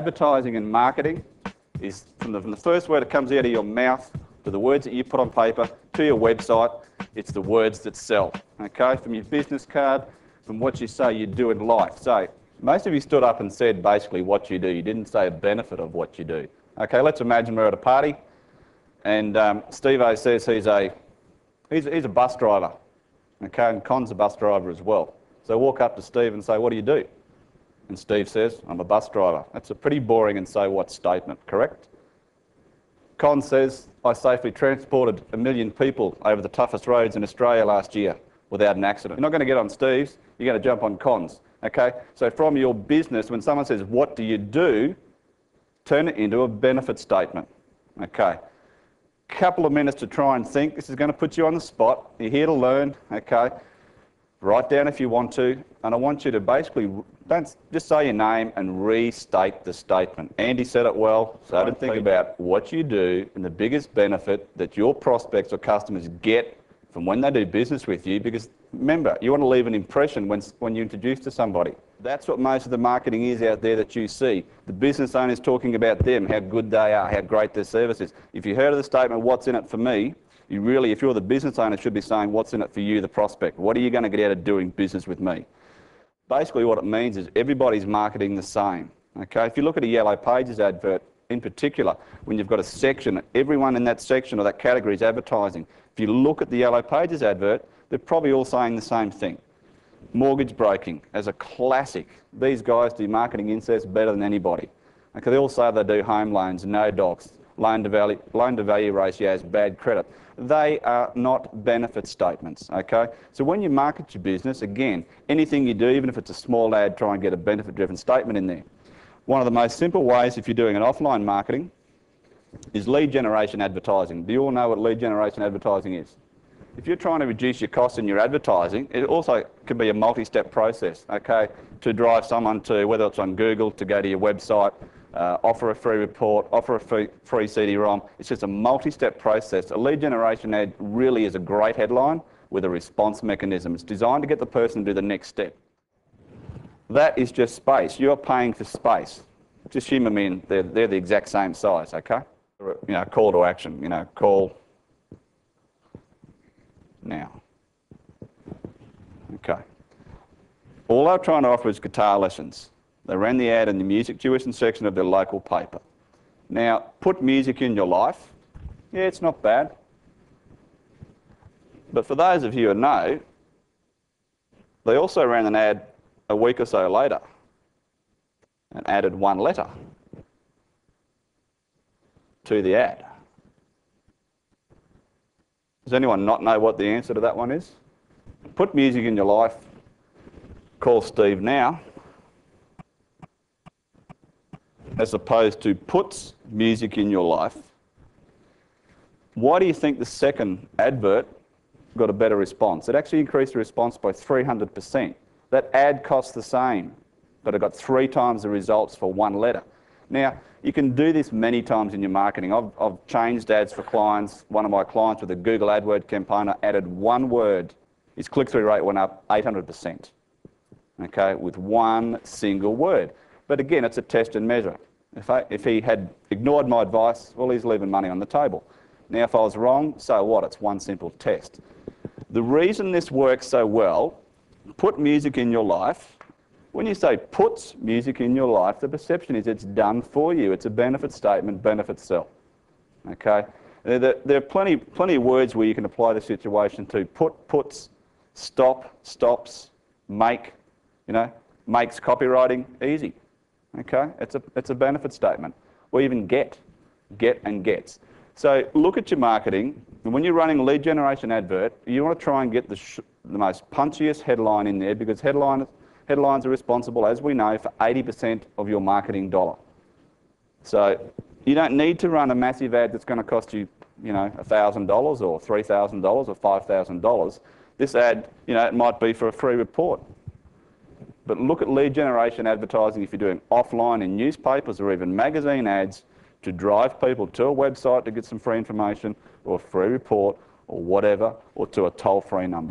Advertising and marketing is from the first word that comes out of your mouth to the words that you put on paper to your website. It's the words that sell, okay? From your business card, from what you say you do in life. So most of you stood up and said basically what you do. You didn't say a benefit of what you do. Okay, let's imagine we're at a party and Steve-O says he's a bus driver, okay, and Con's a bus driver as well. So walk up to Steve and say, what do you do? And Steve says, I'm a bus driver. That's a pretty boring and so what statement, correct? Con says, I safely transported 1 million people over the toughest roads in Australia last year without an accident. You're not going to get on Steve's, you're going to jump on Con's, okay? So from your business, when someone says, what do you do? Turn it into a benefit statement, okay? Couple of minutes to try and think. This is going to put you on the spot. You're here to learn, okay? Write down if you want to, and I want you to basically, don't just say your name and restate the statement. Andy said it well, so don't think about what you do and the biggest benefit that your prospects or customers get from when they do business with you, because remember, you want to leave an impression when you introduce to somebody. That's what most of the marketing is out there that you see. The business owners talking about them, how good they are, how great their service is. If you heard of the statement, what's in it for me, you really, if you're the business owner, should be saying, what's in it for you, the prospect? What are you going to get out of doing business with me? Basically what it means is everybody's marketing the same. Okay? If you look at a Yellow Pages advert, in particular, when you've got a section, everyone in that section or that category is advertising. If you look at the Yellow Pages advert, they're probably all saying the same thing. Mortgage broking, as a classic. These guys do marketing inserts better than anybody. Okay? They all say they do home loans, no docs, loan to value ratios, bad credit. They are not benefit statements, okay? So when you market your business, again, anything you do, even if it's a small ad, try and get a benefit-driven statement in there. One of the most simple ways, if you're doing an offline marketing, is lead generation advertising. Do you all know what lead generation advertising is? If you're trying to reduce your costs in your advertising, it also can be a multi-step process, okay, to drive someone to, whether it's on Google, to go to your website, offer a free report, offer a free CD-ROM. It's just a multi-step process. A lead generation ad really is a great headline with a response mechanism. It's designed to get the person to do the next step. That is just space. You're paying for space. Just humour me in, they're the exact same size, okay? You know, call to action, you know, call now. Okay. All they're trying to offer is guitar lessons. They ran the ad in the music tuition section of their local paper. Now, put music in your life. Yeah, it's not bad. But for those of you who know, they also ran an ad a week or so later and added one letter to the ad. Does anyone not know what the answer to that one is? Put music in your life. Call Steve now. As opposed to puts music in your life. Why do you think the second advert got a better response? It actually increased the response by 300%. That ad cost the same, but it got 3 times the results for one letter. Now, you can do this many times in your marketing. I've changed ads for clients. One of my clients with a Google AdWords campaign added one word. His click-through rate went up 800%, okay, with one single word. But again, it's a test and measure. If he had ignored my advice, well, he's leaving money on the table. Now, if I was wrong, so what? It's one simple test. The reason this works so well, put music in your life. When you say puts music in your life, the perception is it's done for you. It's a benefit statement, benefit sell. Okay? There are plenty of words where you can apply the situation to. Put, puts, stop, stops, make, you know, makes copywriting easy. Okay? It's a benefit statement. Or even get and gets. So look at your marketing, and when you're running a lead generation advert, you want to try and get the most punchiest headline in there, because headlines are responsible, as we know, for 80% of your marketing dollar. So you don't need to run a massive ad that's going to cost you, you know, $1,000 or $3,000 or $5,000. This ad, you know, it might be for a free report. But look at lead generation advertising if you're doing offline in newspapers or even magazine ads to drive people to a website to get some free information or a free report or whatever, or to a toll-free number.